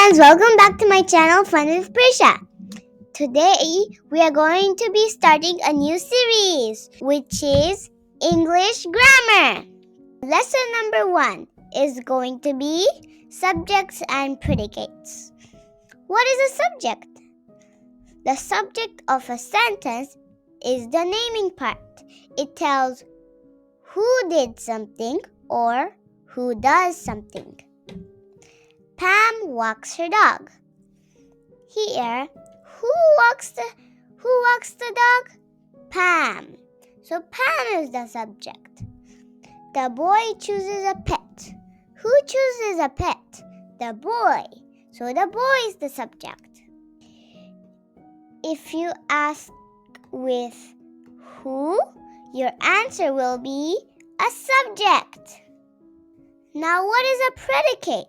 friends, welcome back to my channel Fun with Prisha. Today we are going to be starting a new series which is English Grammar. Lesson number 1 is going to be subjects and predicates. What is a subject? The subject of a sentence is the naming part. It tells who did something or who does something. Pam walks her dog. Here, who walks the dog? Pam. So Pam is the subject. The boy chooses a pet. Who chooses a pet? The boy. So the boy is the subject. If you ask with who, your answer will be a subject. Now what is a predicate?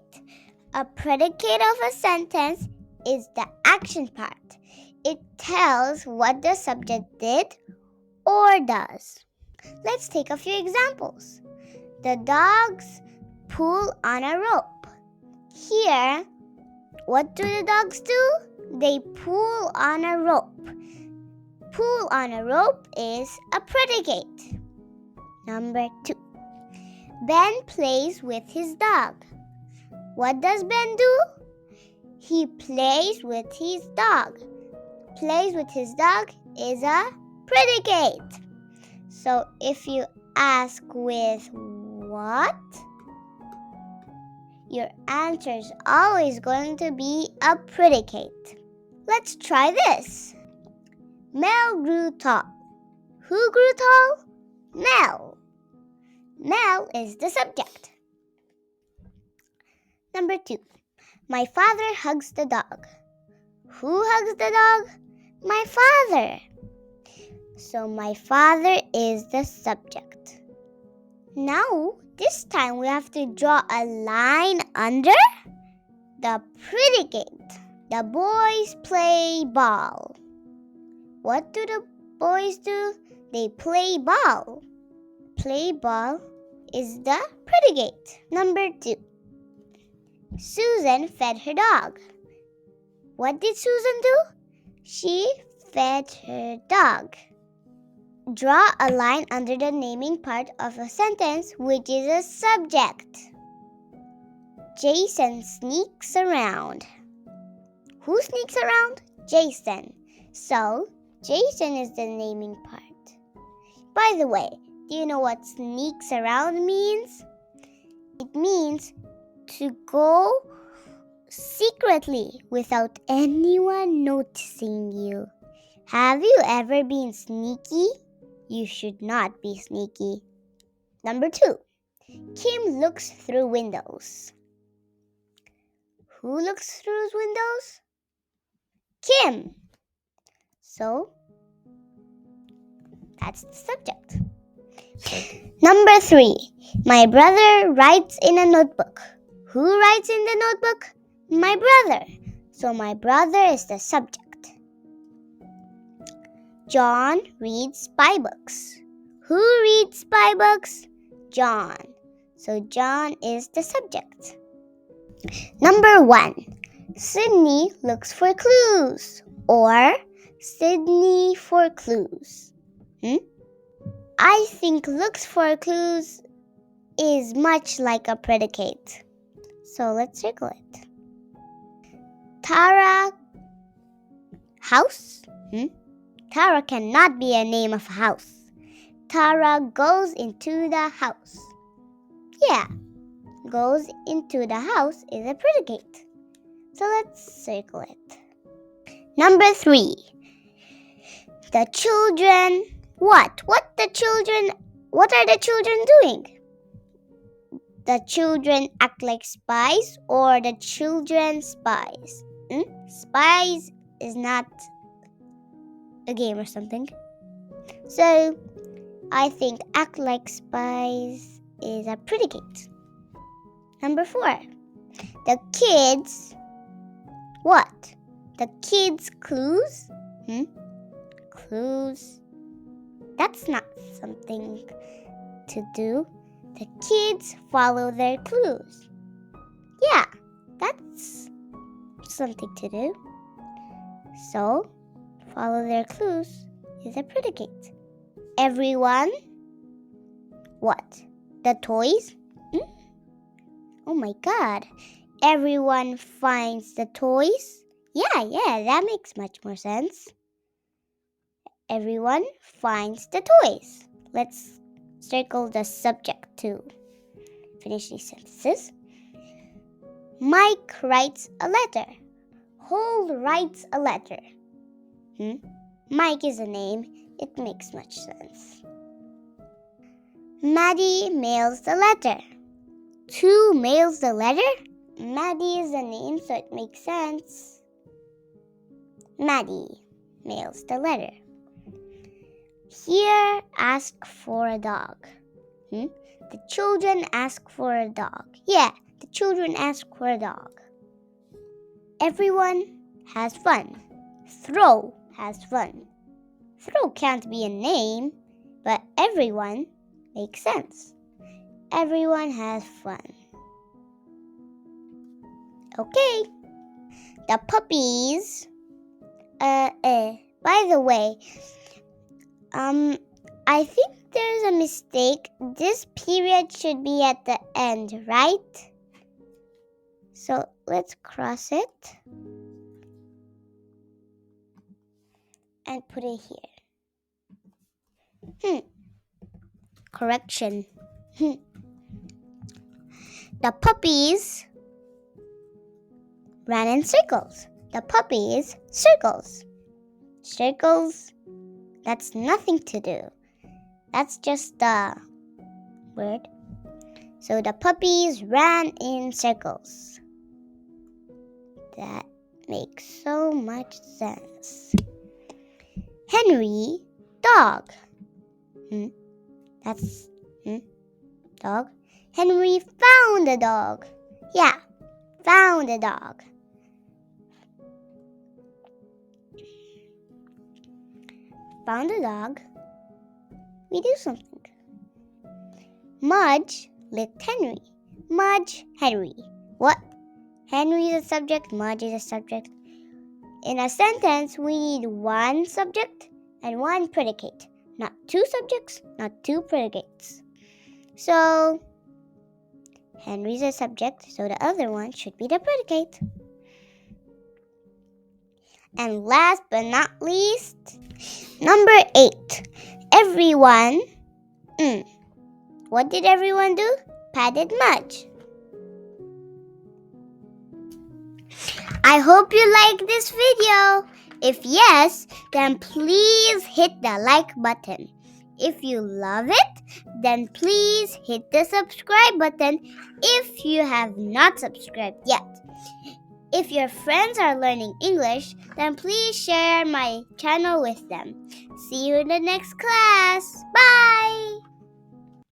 A predicate of a sentence is the action part. It tells what the subject did or does. Let's take a few examples. The dogs pull on a rope. Here, what do the dogs do? They pull on a rope. Pull on a rope is a predicate. Number 2. Ben plays with his dog. What does Ben do? He plays with his dog. Plays with his dog is a predicate. So if you ask with what, your answer is always going to be a predicate. Let's try this. Mel grew tall. Who grew tall? Mel. Mel is the subject. Number 2. My father hugs the dog. Who hugs the dog? My father. So my father is the subject. Now, this time we have to draw a line under the predicate. The boys play ball. What do the boys do? They play ball. Play ball is the predicate. Number 2. Susan fed her dog. What did Susan do? She fed her dog. Draw a line under the naming part of a sentence which is a subject. Jason sneaks around. Who sneaks around? Jason. So, Jason is the naming part. By the way, do you know what sneaks around means? It means to go secretly without anyone noticing you. Have you ever been sneaky? You should not be sneaky. Number 2. Kim looks through windows. Who looks through windows? Kim. So, that's the subject. Number 3. My brother writes in a notebook. Who writes in the notebook? My brother. So my brother is the subject. John reads spy books. Who reads spy books? John. So John is the subject. Number 1. Sydney looks for clues. Or Sydney for clues. I think looks for clues is much like a predicate. So let's circle it. Tara house? Tara cannot be a name of a house. Tara goes into the house. Yeah, goes into the house is a predicate. So let's circle it. Number 3. The children. What are the children doing? The children act like spies or the children spies? Spies is not a game or something. So, I think act like spies is a predicate. Number 4. The kids. What? The kids' clues? Clues. That's not something to do. The kids follow their clues. Yeah, that's something to do. So, follow their clues is a predicate. Everyone. What? The toys? Oh my god. Everyone finds the toys? Yeah, that makes much more sense. Everyone finds the toys. Let's circle the subject to finish these sentences. Mike writes a letter. Hole writes a letter. Mike is a name. It makes much sense. Maddie mails the letter. Two mails the letter? Maddie is a name, so it makes sense. Maddie mails the letter. Here, ask for a dog. The children ask for a dog. Yeah, the children ask for a dog. Everyone has fun. Throw has fun. Throw can't be a name, but everyone makes sense. Everyone has fun. Okay. The puppies. By the way, I think there's a mistake. This period should be at the end, right? So let's cross it and put it here. Correction. The puppies ran in circles. The puppies circles. Circles, that's nothing to do. That's just the word. So the puppies ran in circles. That makes so much sense. Henry, dog. That's dog. Henry found a dog. Yeah, found a dog. Found a dog. We do something. Mudge licked Henry. Mudge, Henry. What? Henry is a subject, Mudge is a subject. In a sentence, we need one subject and one predicate. Not two subjects, not two predicates. So, Henry's a subject, so the other one should be the predicate. And last but not least, number 8. Everyone. What did everyone do? Patted Mudge. I hope you like this video. If yes, then please hit the like button. If you love it, then please hit the subscribe button if you have not subscribed yet. If your friends are learning English, then please share my channel with them. See you in the next class. Bye!